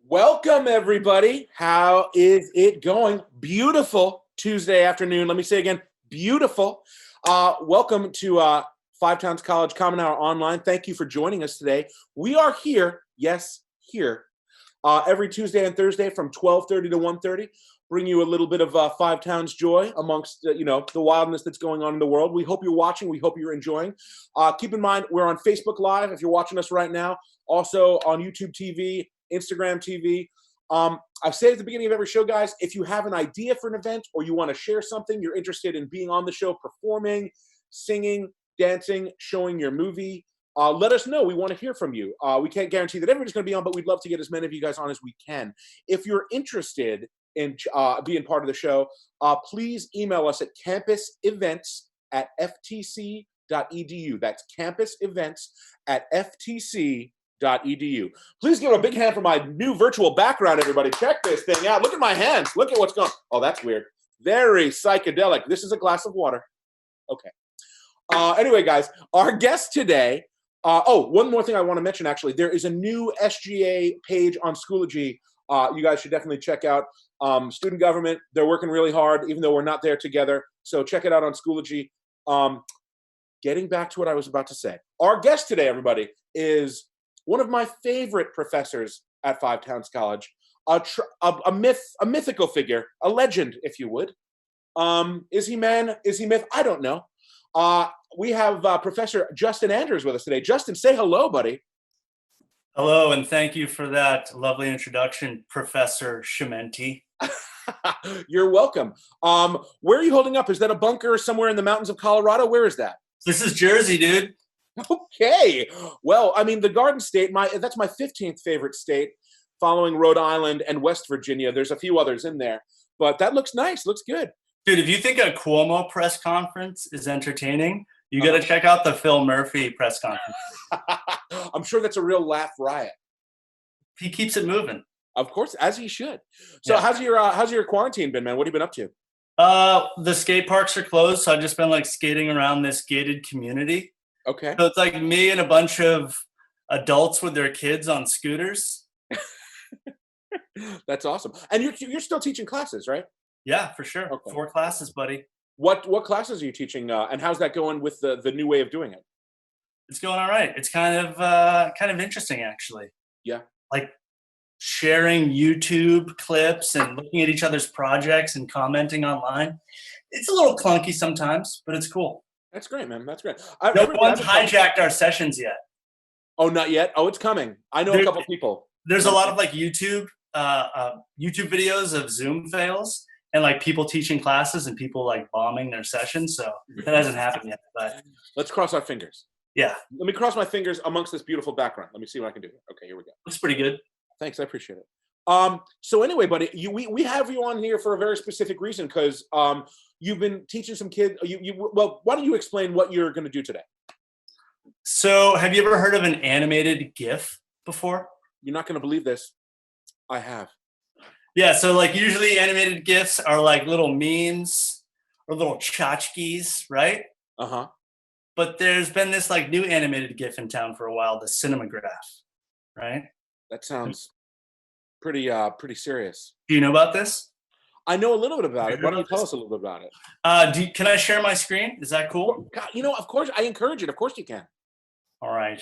Welcome, everybody. How is it going? Beautiful Tuesday afternoon. Let me say again, beautiful. Welcome to Five Towns College Common Hour Online. Thank you for joining us today. We are here, yes, here, every Tuesday and Thursday from 12:30 to 1:30. Bring you a little bit of Five Towns joy amongst the wildness that's going on in the world. We hope you're watching. We hope you're enjoying. Keep in mind, we're on Facebook Live if you're watching us right now. Also on YouTube TV, Instagram TV. I've said at the beginning of every show, guys, if you have an idea for an event or you want to share something, you're interested in being on the show, performing, singing, dancing, showing your movie, let us know. We want to hear from you. We can't guarantee that everybody's going to be on, but we'd love to get as many of you guys on as we can. If you're interested in being part of the show, please email us at campusevents@ftc.edu. That's campusevents@ftc.edu. Please give a big hand for my new virtual background, everybody. Check this thing out. Look at my hands. Look at what's going on. Oh, that's weird. Very psychedelic. This is a glass of water. Okay. Anyway, guys, our guest today. One more thing I want to mention, actually. There is a new SGA page on Schoology. You guys should definitely check out. Student government, they're working really hard, even though we're not there together. So check it out on Schoology. Getting back to what I was about to say. Our guest today, everybody, is one of my favorite professors at Five Towns College, a mythical figure, a legend, if you would. Is he man? Is he myth? I don't know. We have Professor Justin Andrews with us today. Justin, say hello, buddy. Hello, and thank you for that lovely introduction, Professor Chimenti. You're welcome. Where are you holding up? Is that a bunker somewhere in the mountains of Colorado? Where is that? This is Jersey, dude. Okay. Well, I mean, the Garden State, that's my 15th favorite state, following Rhode Island and West Virginia. There's a few others in there, but that looks nice. Looks good. Dude, if you think a Cuomo press conference is entertaining, you got to check out the Phil Murphy press conference. I'm sure that's a real laugh riot. He keeps it moving. Of course, as he should. So how's your quarantine been, man? What have you been up to? The skate parks are closed, so I've just been like skating around this gated community. Okay. So it's like me and a bunch of adults with their kids on scooters. That's awesome. And you're still teaching classes, right? Yeah, for sure. Okay. 4 classes, buddy. What classes are you teaching, and how's that going with the new way of doing it? It's going all right. It's kind of interesting, actually. Yeah. Like sharing YouTube clips and looking at each other's projects and commenting online. It's a little clunky sometimes, but it's cool. That's great, man. That's great. No one's hijacked our sessions yet. Oh, not yet? Oh, it's coming. I know a couple people. There's a lot of like YouTube videos of Zoom fails and like people teaching classes and people like bombing their sessions. So that hasn't happened yet. But let's cross our fingers. Yeah. Let me cross my fingers amongst this beautiful background. Let me see what I can do. Okay, here we go. Looks pretty good. Thanks, I appreciate it. So anyway, buddy, we have you on here for a very specific reason because you've been teaching some kids. Well, why don't you explain what you're going to do today? So, have you ever heard of an animated GIF before? You're not going to believe this. I have. Yeah, so like usually animated GIFs are like little memes or little tchotchkes, right? Uh-huh. But there's been this like new animated GIF in town for a while, the Cinemagraph, right? That sounds pretty serious. Do you know about this? I know a little bit about it. Why don't you tell us a little bit about it? Can I share my screen? Is that cool? God, of course, I encourage it. Of course you can. All right.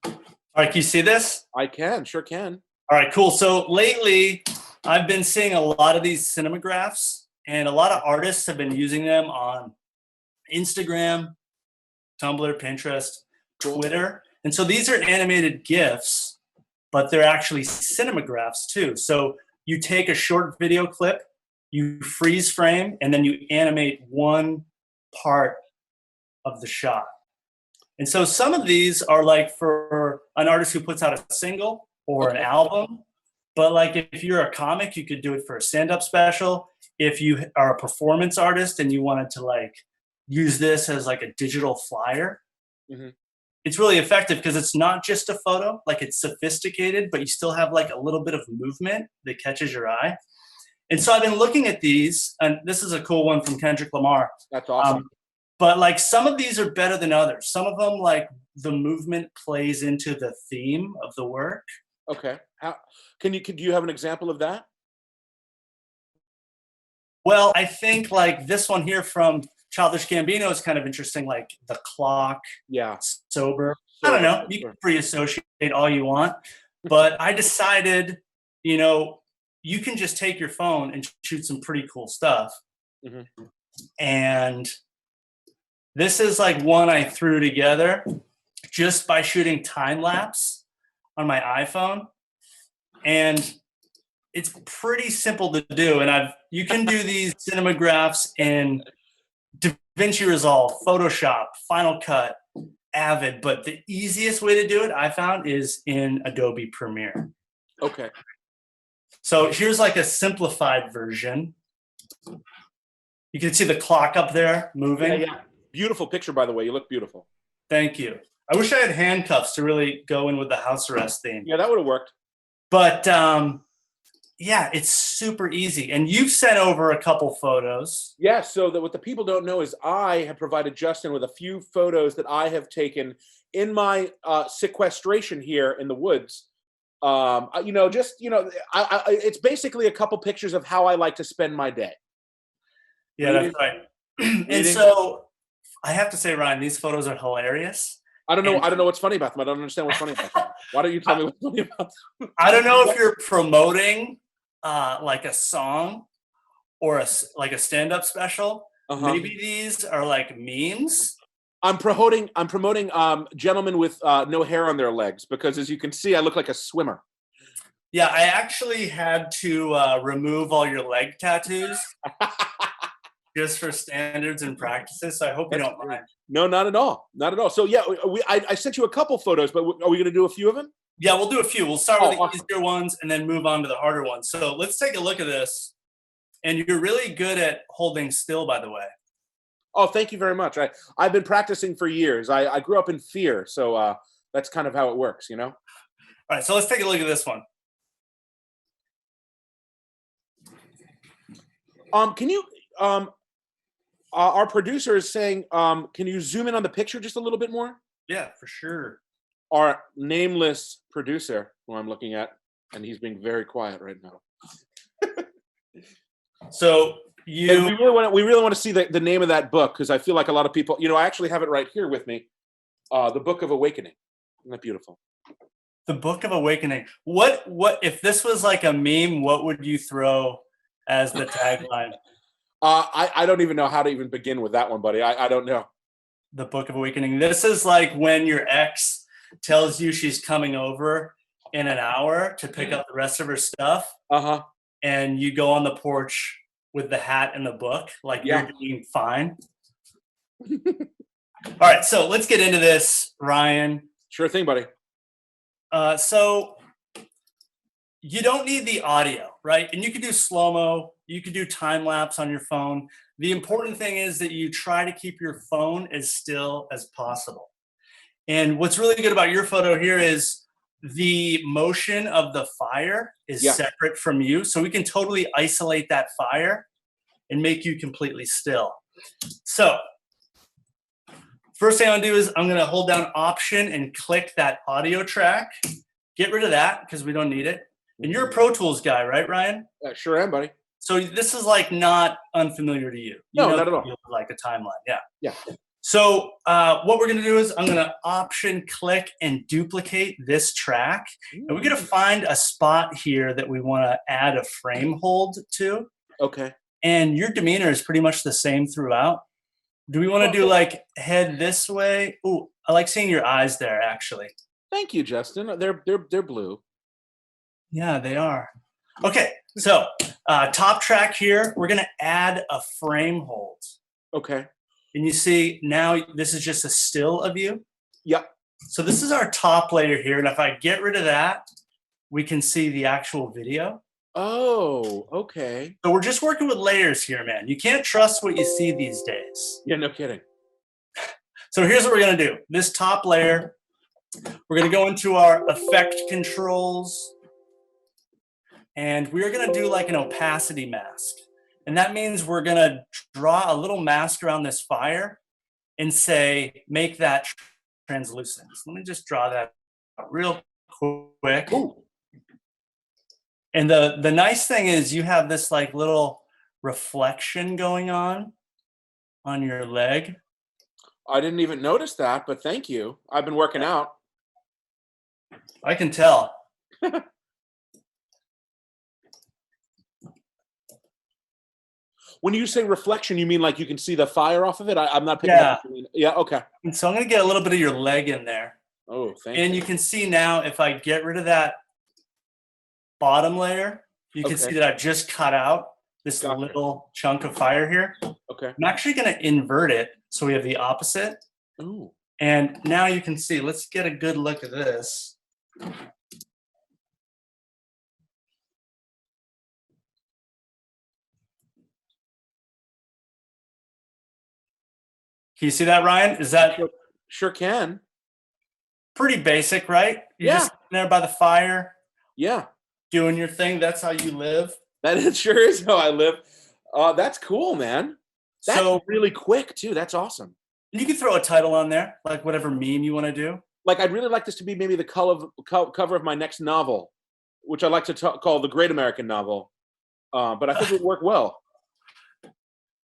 All right, can you see this? I can, sure can. All right, cool. So lately, I've been seeing a lot of these cinemagraphs, and a lot of artists have been using them on Instagram, Tumblr, Pinterest, Twitter. And so these are animated GIFs, but they're actually cinemagraphs too. So you take a short video clip, you freeze frame, and then you animate one part of the shot. And so some of these are like for an artist who puts out a single or an album. But like if you're a comic, you could do it for a stand-up special. If you are a performance artist and you wanted to like use this as like a digital flyer, it's really effective because it's not just a photo, like it's sophisticated, but you still have like a little bit of movement that catches your eye. And so I've been looking at these, and this is a cool one from Kendrick Lamar. That's awesome. But like some of these are better than others. Some of them, like the movement plays into the theme of the work. Okay. How do you have an example of that? Well, I think like this one here from Childish Gambino is kind of interesting, like the clock, Yeah. sober. I don't Sober, know. You can sure. free associate all you want, but I decided, you know, you can just take your phone and shoot some pretty cool stuff. Mhm. And this is like one I threw together just by shooting time lapse on my iPhone. And it's pretty simple to do. And you can do these cinemagraphs in DaVinci Resolve, Photoshop, Final Cut, Avid, but the easiest way to do it I found is in Adobe Premiere. Okay. So here's like a simplified version. You can see the clock up there moving. Yeah. Beautiful picture, by the way. You look beautiful. Thank you. I wish I had handcuffs to really go in with the house arrest theme. Yeah, that would have worked. But yeah, it's super easy. And you've sent over a couple photos. Yeah, so what the people don't know is I have provided Justin with a few photos that I have taken in my sequestration here in the woods. It's basically a couple pictures of how I like to spend my day. Yeah, Reading. that's right. And so I have to say, Ryan, these photos are hilarious. I don't know what's funny about them. I don't understand what's funny about them. Why don't you tell me what's funny about them? I don't know if you're promoting like a song or like a stand-up special. Uh-huh. Maybe these are like memes. I'm promoting gentlemen with no hair on their legs because, as you can see, I look like a swimmer. Yeah, I actually had to remove all your leg tattoos just for standards and practices. So I hope you don't mind. No, not at all. Not at all. So yeah, I sent you a couple photos, but are we going to do a few of them? Yeah, we'll do a few. We'll start with the awesome. easier ones and then move on to the harder ones. So let's take a look at this. And you're really good at holding still, by the way. Oh, thank you very much. I've been practicing for years. I grew up in fear, so that's kind of how it works, you know? All right, so let's take a look at this one. Can you our producer is saying, can you zoom in on the picture just a little bit more? Yeah, for sure. Our nameless producer, who I'm looking at, and he's being very quiet right now. So we really want to see the name of that book, because I feel like a lot of people, I actually have it right here with me, the Book of Awakening. Isn't that beautiful? The Book of Awakening. What if this was like a meme? What would you throw as the tagline? I don't even know how to even begin with that one, buddy. I don't know. The Book of Awakening. This is like when your ex tells you she's coming over in an hour to pick up the rest of her stuff. Uh-huh. And you go on the porch with the hat and the book, like you're doing fine. All right, so let's get into this, Ryan. Sure thing, buddy. So you don't need the audio, right? And you can do slow-mo, you can do time-lapse on your phone. The important thing is that you try to keep your phone as still as possible. And what's really good about your photo here is the motion of the fire is separate from you. So we can totally isolate that fire and make you completely still. So first thing I'm gonna do is I'm gonna hold down Option and click that audio track. Get rid of that because we don't need it. And you're a Pro Tools guy, right, Ryan? Sure am, buddy. So this is like not unfamiliar to you. No, not at all. Like a timeline, Yeah. So what we're gonna do is I'm gonna Option click and duplicate this track. And we're gonna find a spot here that we wanna add a frame hold to. Okay. And your demeanor is pretty much the same throughout. Do we wanna do like head this way? Ooh, I like seeing your eyes there actually. Thank you, Justin. They're blue. Yeah, they are. Okay, so top track here, we're gonna add a frame hold. Okay. And you see now this is just a still of you. Yep. So this is our top layer here. And if I get rid of that, we can see the actual video. Oh, okay. So we're just working with layers here, man. You can't trust what you see these days. Yeah, no kidding. So here's what we're gonna do. This top layer, we're gonna go into our effect controls. And we're gonna do like an opacity mask. And that means we're gonna draw a little mask around this fire and say, make that translucent. So let me just draw that real quick. Ooh, And the nice thing is you have this like little reflection going on your leg. I didn't even notice that, but thank you. I've been working out. I can tell. When you say reflection, you mean like you can see the fire off of it? I'm not picking Yeah. up. Yeah, okay. And so I'm going to get a little bit of your leg in there. Oh, thank And you can see now if I get rid of that bottom layer, you can Okay. see that I've just cut out this Gotcha. little chunk of fire here. Okay. I'm actually going to invert it so we have the opposite. Ooh. And now you can see, let's get a good look at this. Can you see that, Ryan? Is that Sure can. pretty basic, right? You're Yeah. just sitting there by the fire, Yeah. doing your thing. That's how you live. That is sure is how I live. That's cool, man. That's So really quick too. That's awesome. you can throw a title on there, like whatever meme you want to do. Like I'd really like this to be maybe the cover of my next novel, which I like to call the Great American Novel. But I think it would work well.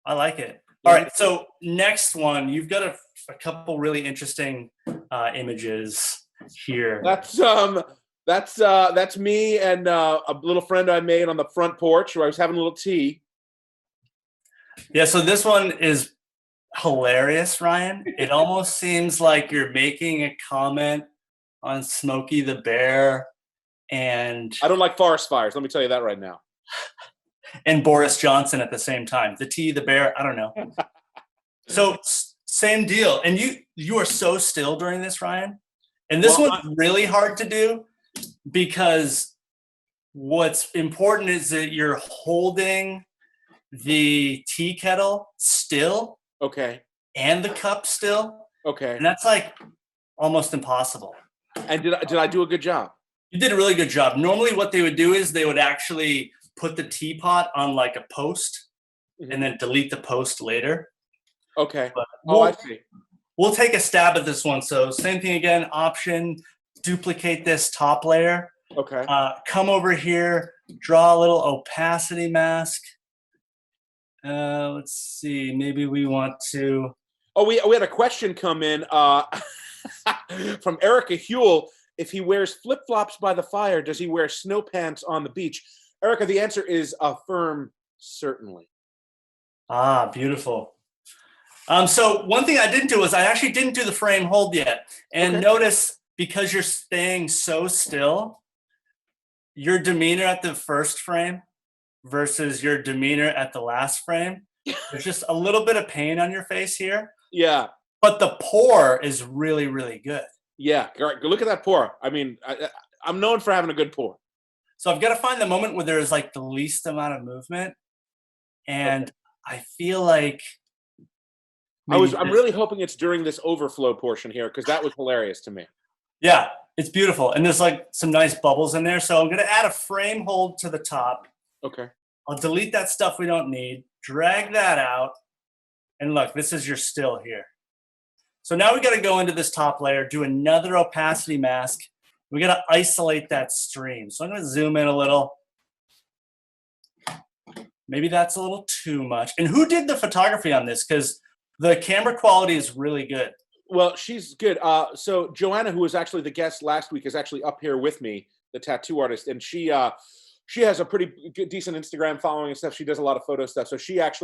I like it. Yeah. All right. So next one, you've got a couple really interesting images here. That's me and a little friend I made on the front porch where I was having a little tea. Yeah. So this one is hilarious, Ryan. It almost seems like you're making a comment on Smokey the Bear and I don't like forest fires. Let me tell you that right now. Boris Johnson at the same time. The tea, the bear, I don't know. So same deal. And you are so still during this, Ryan. And this one's really hard to do because what's important is that you're holding the tea kettle still. Okay. And the cup still. Okay. And that's like almost impossible. And did I do a good job? You did a really good job. Normally what they would do is they would actually put the teapot on like a post and then delete the post later. Okay. But I see. We'll take a stab at this one. So same thing again, option, duplicate this top layer. Okay. Come over here, draw a little opacity mask. Let's see, maybe we want to. Oh, we had a question come in from Erica Huell. If he wears flip-flops by the fire, does he wear snow pants on the beach? Erica, the answer is a firm certainly. Ah, beautiful. So one thing I didn't do is I actually didn't do the frame hold yet. And notice, because you're staying so still, your demeanor at the first frame versus your demeanor at the last frame, there's just a little bit of pain on your face here. Yeah. But the pour is really, really good. Yeah. Look at that pour. I mean, I'm known for having a good pour. So I've got to find the moment where there's like the least amount of movement. And I feel like I'm really hoping it's during this overflow portion here because that was hilarious to me. Yeah, it's beautiful. And there's like some nice bubbles in there. So I'm going to add a frame hold to the top. Okay. I'll delete that stuff we don't need, drag that out. And look, this is your still here. So now we got to go into this top layer, do another opacity mask. We got to isolate that stream. So I'm going to zoom in a little. Maybe that's a little too much. And who did the photography on this? Because the camera quality is really good. Well, she's good. So Joanna, who was actually the guest last week, is actually up here with me, the tattoo artist, and she has a pretty good, decent Instagram following and stuff. She does a lot of photo stuff. So she had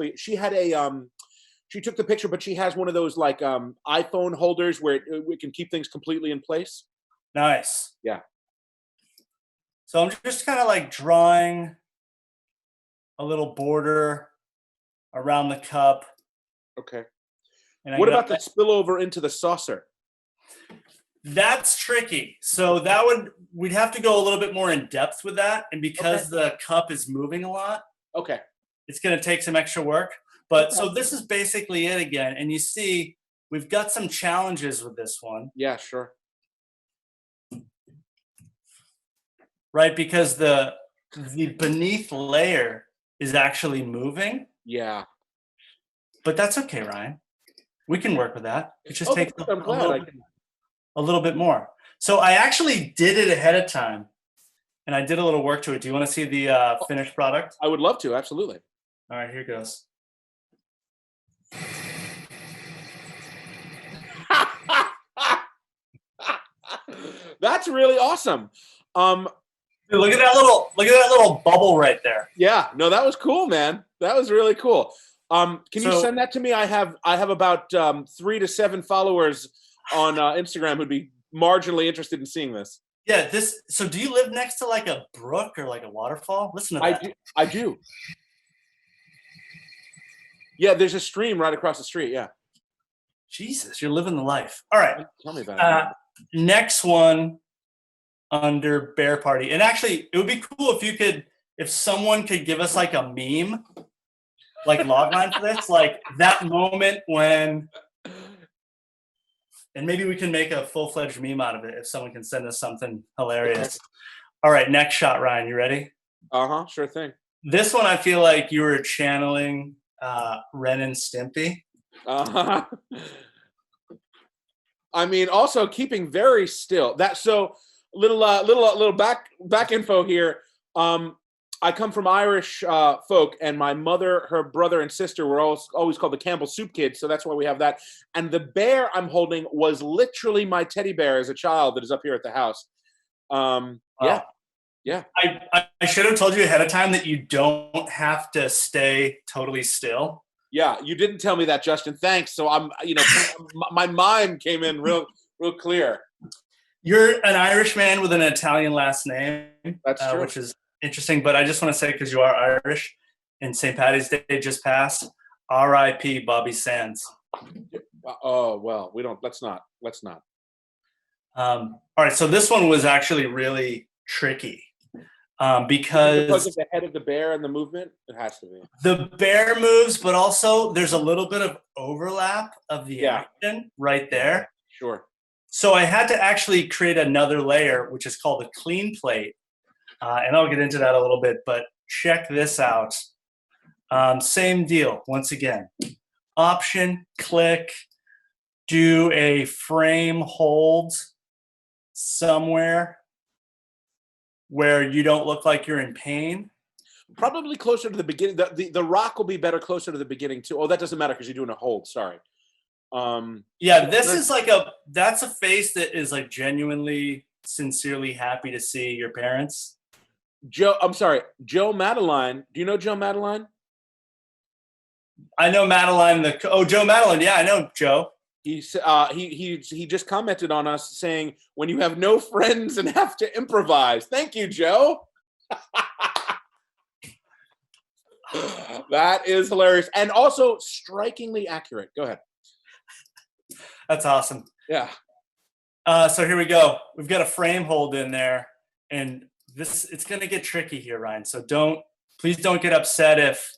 she took the picture, but she has one of those like iPhone holders where it can keep things completely in place. Nice. Yeah. So I'm just kind of like drawing a little border around the cup. Okay. And what about the spillover into the saucer? That's tricky. So we'd have to go a little bit more in depth with that. And because the cup is moving a lot, it's going to take some extra work. But so this is basically it again. And you see, we've got some challenges with this one. Yeah, sure. Right? Because the beneath layer is actually moving. Yeah. But that's okay, Ryan. We can work with that. It just takes a little bit more. So I actually did it ahead of time and I did a little work to it. Do you want to see the finished product? I would love to. Absolutely. All right, here goes. That's really awesome. Dude, look at that little bubble right there. Yeah, no, that was cool, man. That was really cool. Can you So- send that to me? I have about 3 to 7 followers on Instagram who'd be marginally interested in seeing this. Yeah, so do you live next to like a brook or like a waterfall? Listen to that. I do. Yeah, there's a stream right across the street. Yeah. Jesus, you're living the life. All right. Tell me about it. Next one under Bear Party. And actually, it would be cool if someone could give us like a meme, like logline for this, like that moment when, and maybe we can make a full-fledged meme out of it if someone can send us something hilarious. Okay. All right, next shot, Ryan. You ready? Sure thing. This one, I feel like you were channeling Ren and Stimpy. I mean, also keeping very still. That so little back info here. I come from Irish folk, and my mother, her brother, and sister were always called the Campbell Soup Kids, so that's why we have that. And the bear I'm holding was literally my teddy bear as a child that is up here at the house. Yeah. I should have told you ahead of time that you don't have to stay totally still. Yeah, you didn't tell me that, Justin. Thanks. So I'm, my mind came in real clear. You're an Irishman with an Italian last name. That's true. Which is interesting. But I just want to say, because you are Irish, and St. Paddy's Day just passed, R.I.P. Bobby Sands. Oh well, let's not. All right, so this one was actually really tricky. Because of the head of the bear and the movement, it has to be. The bear moves, but also there's a little bit of overlap of the action right there. Sure. So I had to actually create another layer, which is called a clean plate. And I'll get into that a little bit, but check this out. Same deal, once again. Option, click, do a frame hold somewhere where you don't look like you're in pain. Probably closer to the beginning. The rock will be better closer to the beginning too. Oh, that doesn't matter because you're doing a hold. Sorry. Yeah, this is that's a face that is like genuinely, sincerely happy to see your parents. I'm sorry, Joe Madeline. Do you know Joe Madeline? I know Madeline. Joe Madeline. Yeah, I know Joe. He just commented on us saying, when you have no friends and have to improvise. Thank you, Joe. That is hilarious. And also strikingly accurate. Go ahead. That's awesome. Yeah. So here we go. We've got a frame hold in there. And it's going to get tricky here, Ryan. So please don't get upset if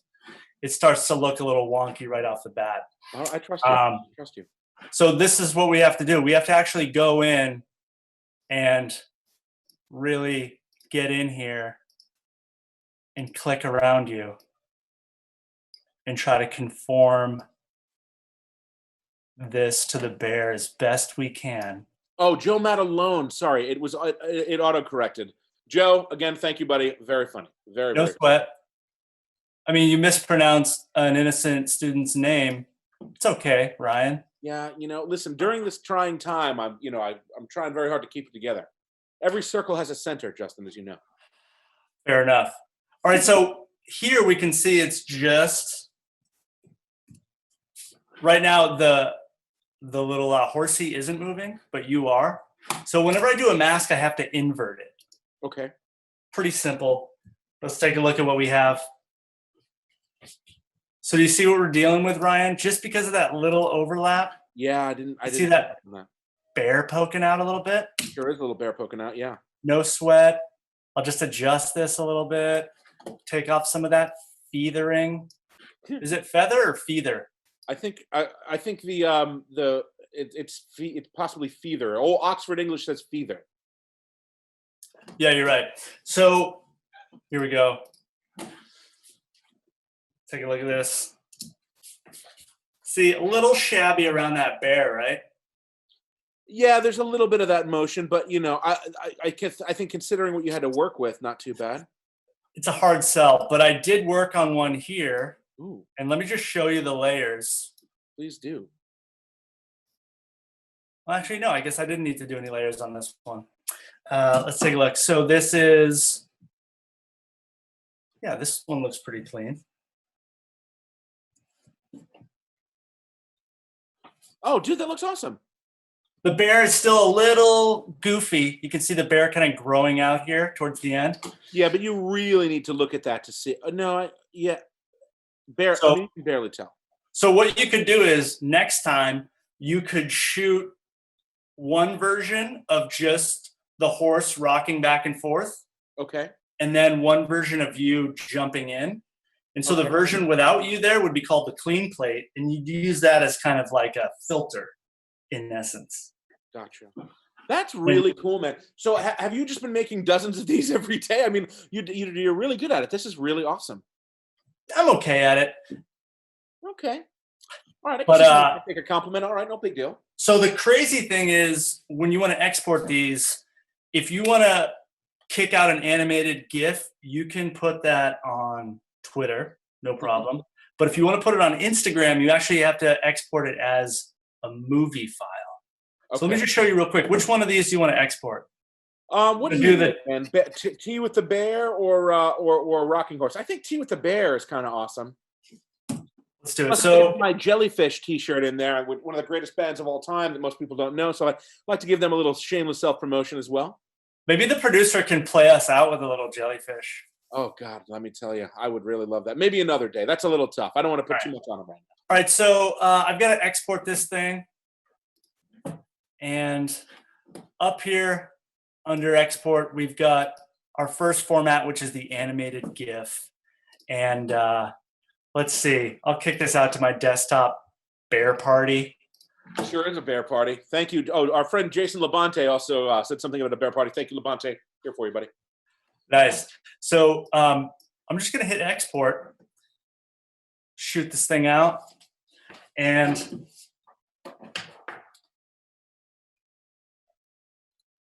it starts to look a little wonky right off the bat. Oh, I trust you. I trust you. So this is what we have to do. We have to actually go in and really get in here and click around you and try to conform this to the bear as best we can. Oh, Joe Madeline. Sorry, it auto-corrected. Joe, again, thank you, buddy. Very funny. Very, No very sweat. I mean, you mispronounced an innocent student's name. It's okay, Ryan. Yeah, listen, during this trying time, I'm trying very hard to keep it together. Every circle has a center, Justin, as you know. Fair enough. All right, so here we can see it's just right now the little horsey isn't moving, but you are. So whenever I do a mask, I have to invert it. Okay. Pretty simple. Let's take a look at what we have. So do you see what we're dealing with, Ryan? Just because of that little overlap? Yeah, I didn't see that bear poking out a little bit? Sure is a little bear poking out, yeah. No sweat. I'll just adjust this a little bit. Take off some of that feathering. Is it feather or feather? I think it's possibly feather. Oh, Oxford English says feather. Yeah, you're right. So here we go. Take a look at this. See, a little shabby around that bear, right? Yeah, there's a little bit of that motion, but I think considering what you had to work with, not too bad. It's a hard sell, but I did work on one here. Ooh, And let me just show you the layers. please do. Well, actually, no, I guess I didn't need to do any layers on this one. Let's take a look. So this is, yeah, this one looks pretty clean. Oh, dude, that looks awesome. The bear is still a little goofy. You can see the bear kind of growing out here towards the end. Yeah, but you really need to look at that to see. Bear. So- you can barely tell. So what you could do is next time you could shoot one version of just the horse rocking back and forth, Okay. and then one version of you jumping in. And so the Okay. version without you there would be called the clean plate, and you'd use that as kind of like a filter in essence. Gotcha. That's really cool, man. So have you just been making dozens of these every day? I mean, you're really good at it. This is really awesome. I'm okay at it. Okay. All right. But, I take a compliment. All right, no big deal. So the crazy thing is when you want to export these, if you want to kick out an animated GIF, you can put that on Twitter, no problem. But if you want to put it on Instagram, you actually have to export it as a movie file. So let me just show you real quick. Which one of these do you want to export? What do do you the- think, man? Tea with the bear or rocking horse? I think tea with the bear is kind of awesome. Let's do it. Let's So get my jellyfish T-shirt in there with one of the greatest bands of all time that most people don't know. So I'd like to give them a little shameless self-promotion as well. maybe the producer can play us out with a little jellyfish. Oh God, let me tell you, I would really love that. Maybe another day. That's a little tough. I don't want to put too much on them right now. All right, so I've got to export this thing. And up here under export, we've got our first format, which is the animated GIF. And let's see, I'll kick this out to my desktop bear party. Sure is a bear party. Thank you. Oh, our friend Jason Labonte also said something about a bear party. Thank you, Labonte. Here for you, buddy. Nice. So I'm just going to hit export, shoot this thing out. And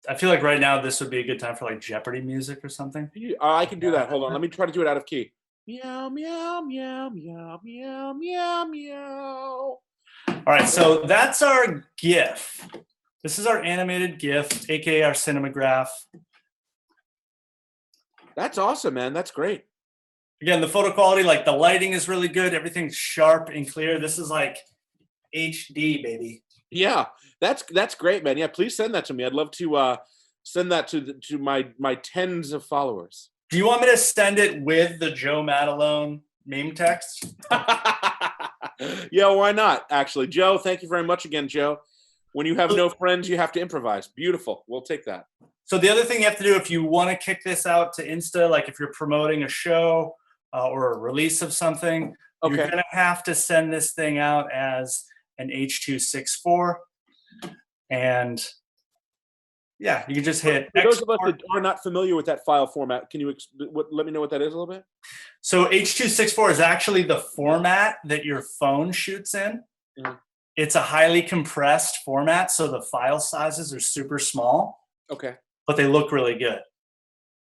I feel like right now this would be a good time for like Jeopardy music or something. I can do that. Hold on. Let me try to do it out of key. Meow, meow, meow, meow, meow, meow, meow. All right, so that's our GIF. This is our animated GIF, aka our cinemagraph. That's awesome, man. That's great. Again, the photo quality, like the lighting is really good. Everything's sharp and clear. This is like HD, baby. Yeah, that's great, man. Yeah, please send that to me. I'd love to send that to my tens of followers. Do you want me to send it with the Joe Matalone meme text? Yeah, why not? Actually, Joe, thank you very much again, Joe. When you have no friends, you have to improvise. Beautiful. We'll take that. So the other thing you have to do if you want to kick this out to Insta, like if you're promoting a show or a release of something, Okay. you're going to have to send this thing out as an H.264. And yeah, you can just hit For those of us export. that are not familiar with that file format, can you let me know what that is a little bit? So H.264 is actually the format that your phone shoots in. Mhm. It's a highly compressed format, so the file sizes are super small, Okay. but they look really good.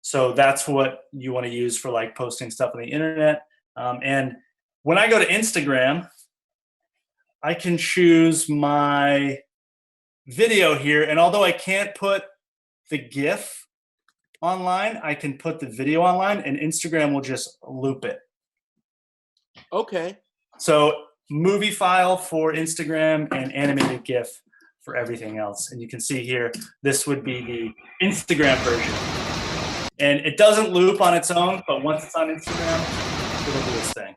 So that's what you want to use for like posting stuff on the internet. And when I go to Instagram, I can choose my video here. And although I can't put the GIF online, I can put the video online and Instagram will just loop it. Okay. So movie file for Instagram and animated GIF for everything else. And you can see here, this would be the Instagram version. And it doesn't loop on its own, but once it's on Instagram, it'll do its thing.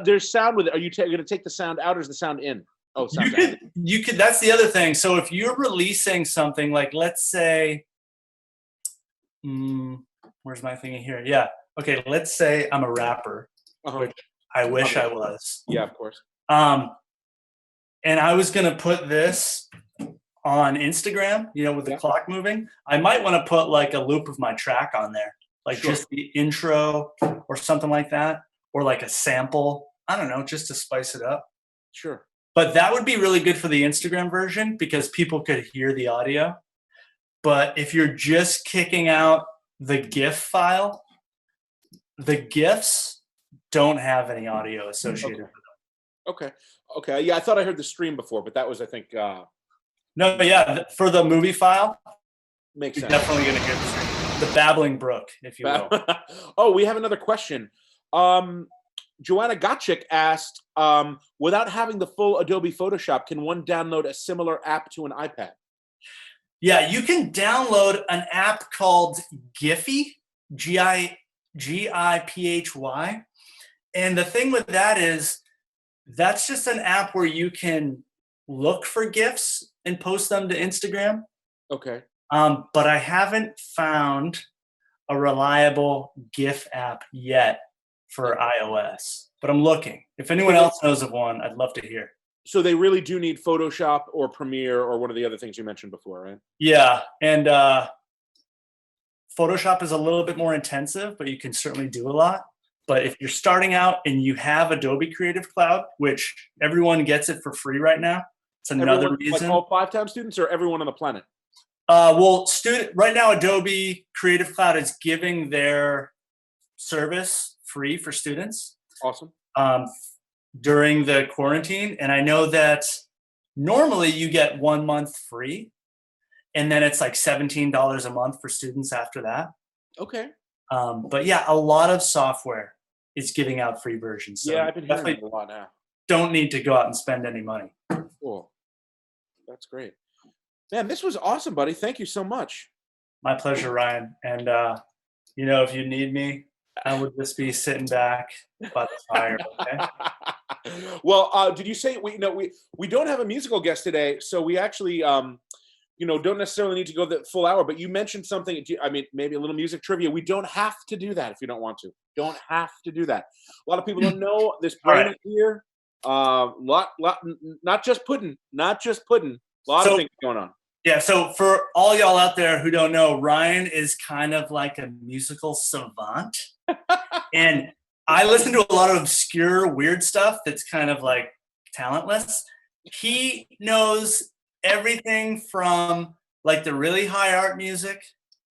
There's sound with it. Are you going to take the sound out or is the sound in? Oh, sound out. You could, that's the other thing. So if you're releasing something like, let's say, where's my thing here? Yeah. Okay. Let's say I'm a rapper, which I wish I was. Yeah, of course. And I was going to put this on Instagram, with the clock moving. I might want to put like a loop of my track on there, like just the intro or something like that, or like a sample. I don't know, just to spice it up. Sure. But that would be really good for the Instagram version because people could hear the audio. But if you're just kicking out the GIF file, the GIFs don't have any audio associated with them. Okay. Yeah, I thought I heard the stream before, but that was, I think, No, yeah, for the movie file, makes you're sense. definitely going to hear the stream. The babbling brook, if you will. Oh, we have another question. Joanna Gotchick asked, without having the full Adobe Photoshop, can one download a similar app to an iPad? Yeah, you can download an app called Giphy, Giphy. And the thing with that is that's just an app where you can look for GIFs and post them to Instagram. Okay. But I haven't found a reliable GIF app yet for iOS. But I'm looking. If anyone else knows of one, I'd love to hear. So they really do need Photoshop or Premiere or one of the other things you mentioned before, right? Yeah, and Photoshop is a little bit more intensive, but you can certainly do a lot. But if you're starting out and you have Adobe Creative Cloud, which everyone gets it for free right now, it's another reason. Like all 5-time students or everyone on the planet? Well, right now, Adobe Creative Cloud is giving their service free for students. Awesome. During the quarantine. And I know that normally you get 1 month free, and then it's like $17 a month for students after that. Okay. But yeah, a lot of software is giving out free versions. So yeah, I've been hearing it a lot now. Don't need to go out and spend any money. Cool. That's great. Man, this was awesome, buddy. Thank you so much. My pleasure, Ryan. And, if you need me, I would just be sitting back by the fire. Okay. Well, did you say we don't have a musical guest today, so we actually don't necessarily need to go the full hour. But you mentioned something. I mean, maybe a little music trivia. We don't have to do that if you don't want to. Don't have to do that. A lot of people don't know this brain is here. Not just pudding. A lot of things going on. Yeah, so for all y'all out there who don't know, Ryan is kind of like a musical savant. And I listen to a lot of obscure, weird stuff that's kind of like talentless. He knows everything from like the really high art music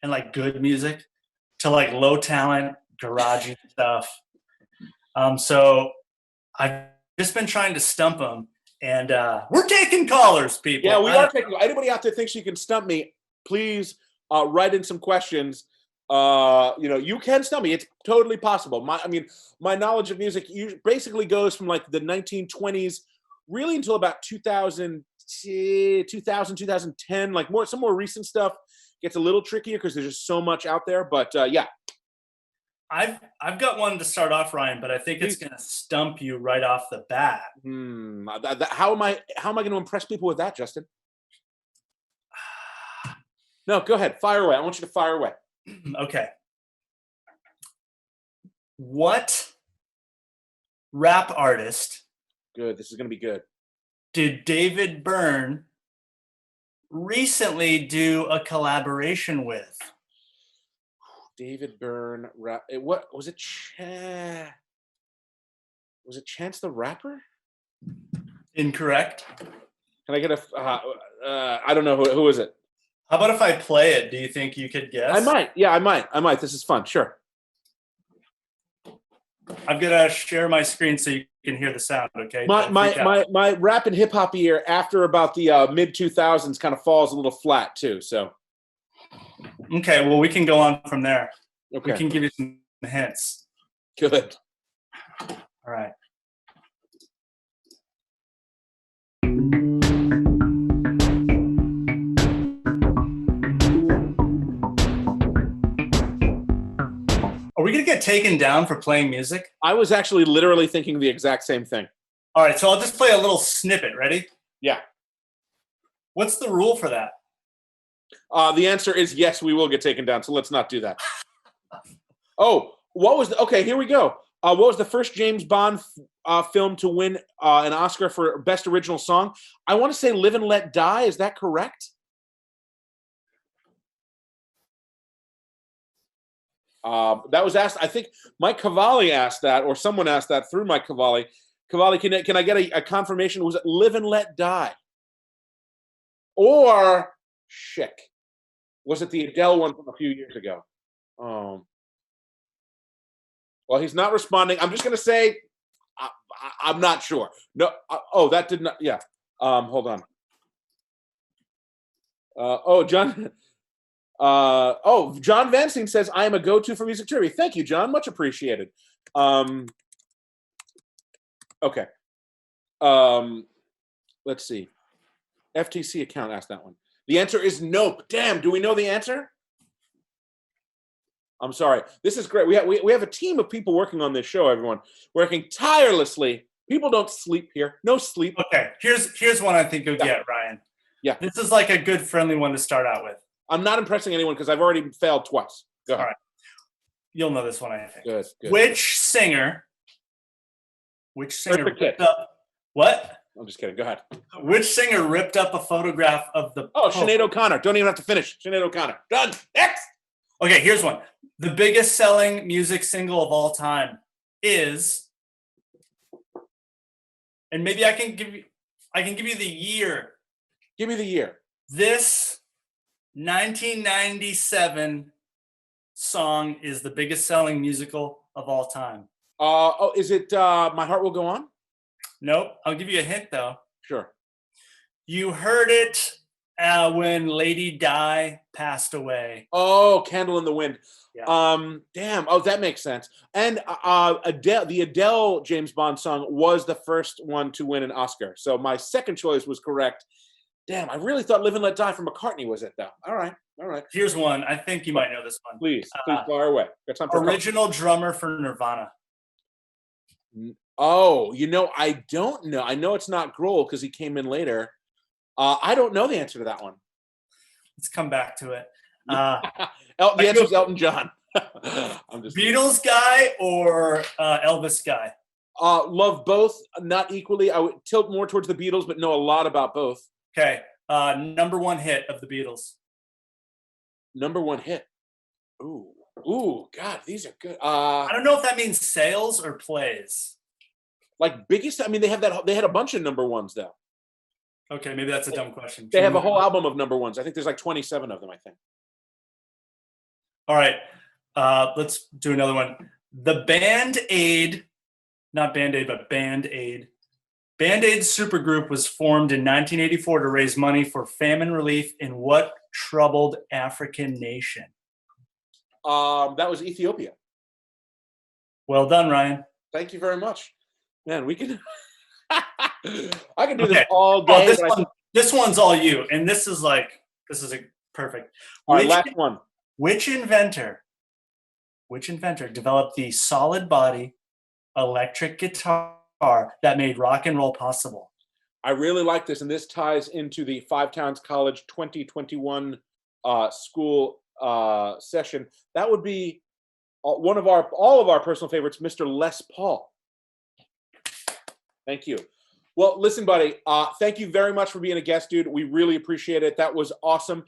and like good music to like low talent, garagey stuff. So I've just been trying to stump him. And we're taking callers, people. Yeah, we are taking. Anybody out there thinks you can stump me, please write in some questions. You can stump me. It's totally possible. My knowledge of music basically goes from like the 1920s, really until about 2010, like some more recent stuff gets a little trickier because there's just so much out there. But yeah. I've got one to start off, Ryan, but I think it's going to stump you right off the bat. How am I going to impress people with that, Justin? No, go ahead. Fire away. I want you to fire away. Okay. What rap artist? Good. This is going to be good. Did David Byrne recently do a collaboration with? David Byrne, what was it? Was it Chance the Rapper? Incorrect. Can I get I don't know who is it? How about if I play it? Do you think you could guess? I might. Yeah, I might. This is fun. Sure. I'm gonna share my screen so you can hear the sound. Okay. My rap and hip hop ear after about the mid 2000s kind of falls a little flat too. So. Okay, well, we can go on from there. Okay. We can give you some hints. Good. All right. Are we going to get taken down for playing music? I was actually literally thinking the exact same thing. All right, so I'll just play a little snippet. Ready? Yeah. What's the rule for that? The answer is yes, we will get taken down, so let's not do that. Oh, okay, here we go. What was the first James Bond film to win an Oscar for Best Original Song? I want to say Live and Let Die. Is that correct? That was asked, I think Mike Cavalli asked that, or someone asked that through Mike Cavalli, Cavalli, can I get a confirmation? Was it Live and Let Die? Or Chic? Was it the Adele one from a few years ago? Well, he's not responding. I'm just going to say I'm not sure. No. That did not. Yeah. Hold on. John. John Vanstein says I am a go-to for music trivia. Thank you, John. Much appreciated. Okay. Let's see. FTC account asked that one. The answer is nope. Damn. Do we know the answer? I'm sorry. This is great. We have a team of people working on this show, everyone. Working tirelessly. People don't sleep here. No sleep. Okay. Here's one I think you'll get, Ryan. Yeah. This is like a good friendly one to start out with. I'm not impressing anyone because I've already failed twice. Go ahead. All right. You'll know this one, I think. Good. Which singer Ripped up what? I'm just kidding. Go ahead. Which singer ripped up a photograph of the Pope? Sinead O'Connor. Don't even have to finish. Sinead O'Connor. Done. Next. Okay, here's one. The biggest selling music single of all time is, and maybe I can give you the year. Give me the year. This 1997 song is the biggest selling musical of all time. Is it My Heart Will Go On? Nope. I'll give you a hint though. Sure. You heard it when Lady Di passed away. Oh, Candle in the Wind. Yeah. Damn. Oh, that makes sense. And the Adele James Bond song was the first one to win an Oscar. So my second choice was correct. Damn, I really thought Live and Let Die from McCartney was it, though. All right. Here's one. I think you might know this one. Please fire away. Got time for original drummer for Nirvana. Oh, I don't know. I know it's not Grohl because he came in later. I don't know the answer to that one. Let's come back to it. The answer is Elton John. I'm just Beatles guy or Elvis guy? Love both, not equally. I would tilt more towards the Beatles, but know a lot about both. Okay. Number one hit of the Beatles. Number one hit. Ooh, God, these are good. I don't know if that means sales or plays. Like biggest. I mean, they had a bunch of number ones though. Okay, maybe that's a dumb question. They have a whole album of number ones. I think there's like 27 of them. I think. All right, let's do another one. The Band-Aid, not Band-Aid, but Band-Aid. Band-Aid supergroup was formed in 1984 to raise money for famine relief in what troubled African nation? That was Ethiopia. Well done, Ryan. Thank you very much. Man, we can. I can do this all day. This one's all you, and this is perfect. All right, last one. Which inventor developed the solid body electric guitar that made rock and roll possible? I really like this, and this ties into the Five Towns College 2021 school session. That would be all of our personal favorites, Mr. Les Paul. Thank you. Well, listen, buddy, thank you very much for being a guest, dude. We really appreciate it. That was awesome.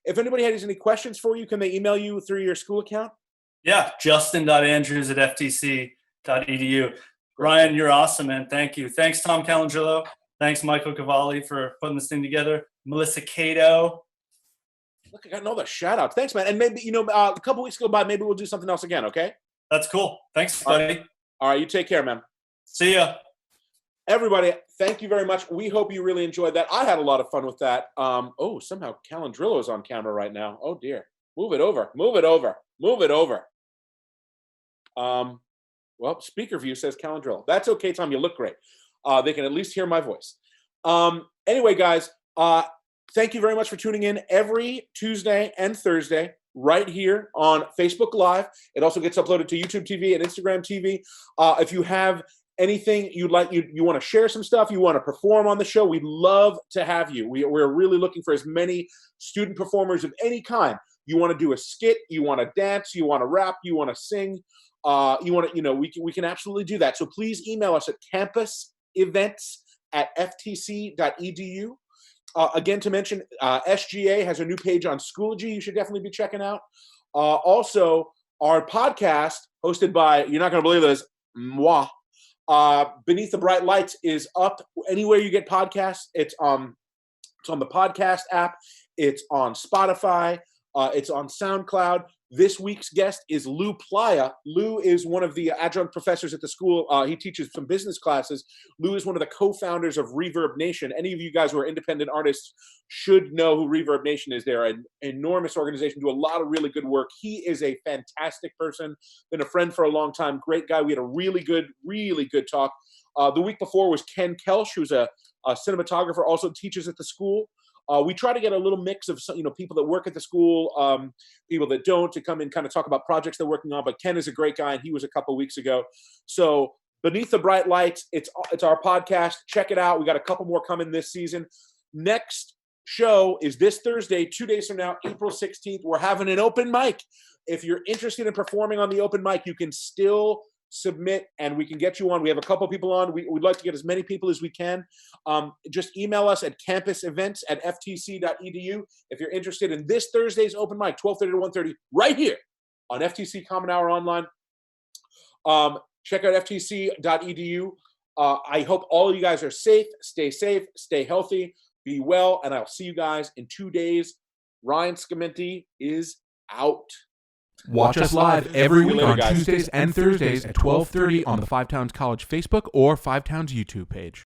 If anybody has any questions for you, can they email you through your school account? Yeah, justin.andrews@ftc.edu. Ryan, you're awesome, man. Thank you. Thanks, Tom Calandrillo. Thanks, Michael Cavalli, for putting this thing together. Melissa Cato. Look, I got all the shout outs. Thanks, man. And maybe, a couple weeks go by, maybe we'll do something else again, okay? That's cool. Thanks, buddy. All right, you take care, man. See ya. Everybody, thank you very much. We hope you really enjoyed that. I had a lot of fun with that. Somehow Calandrillo is on camera right now. Oh, dear. Move it over. Well, speaker view says Calandrillo. That's okay, Tom. You look great. They can at least hear my voice. Anyway, guys, thank you very much for tuning in every Tuesday and Thursday right here on Facebook Live. It also gets uploaded to YouTube TV and Instagram TV. If you have anything you'd like, you want to share some stuff, you want to perform on the show, we'd love to have you. We're really looking for as many student performers of any kind. You want to do a skit, you want to dance, you want to rap, you want to sing, we can absolutely do that. So please email us at campusevents@ftc.edu. Again, to mention, SGA has a new page on Schoology you should definitely be checking out. Also, our podcast, hosted by, you're not going to believe this, moi, Beneath the Bright Lights is up anywhere you get podcasts. It's on the podcast app. It's on Spotify. It's on SoundCloud. This week's guest is Lou Playa. Lou is one of the adjunct professors at the school. He teaches some business classes. Lou is one of the co-founders of Reverb Nation. Any of you guys who are independent artists should know who Reverb Nation is. They're an enormous organization, do a lot of really good work. He is a fantastic person, been a friend for a long time, great guy. We had a really good talk. The week before was Ken Kelsch, who's a cinematographer, also teaches at the school. We try to get a little mix of some, people that work at the school, people that don't, to come and kind of talk about projects they're working on. But Ken is a great guy, and he was a couple weeks ago. So Beneath the Bright Lights, it's our podcast. Check it out. We got a couple more coming this season. Next show is this Thursday, 2 days from now, April 16th. We're having an open mic. If you're interested in performing on the open mic, you can still submit and we can get you on. We have a couple people on. We'd like to get as many people as we can. Just email us at campusevents@ftc.edu if you're interested in this Thursday's open mic, 12:30 to 1:30, right here on FTC Common Hour Online. Check out ftc.edu. I hope all of you guys are safe, stay healthy, be well, and I'll see you guys in 2 days. Ryan Scamenti is out. Watch us live every week on guys. Tuesdays and Thursdays at 12:30 on the Five Towns College Facebook or Five Towns YouTube page.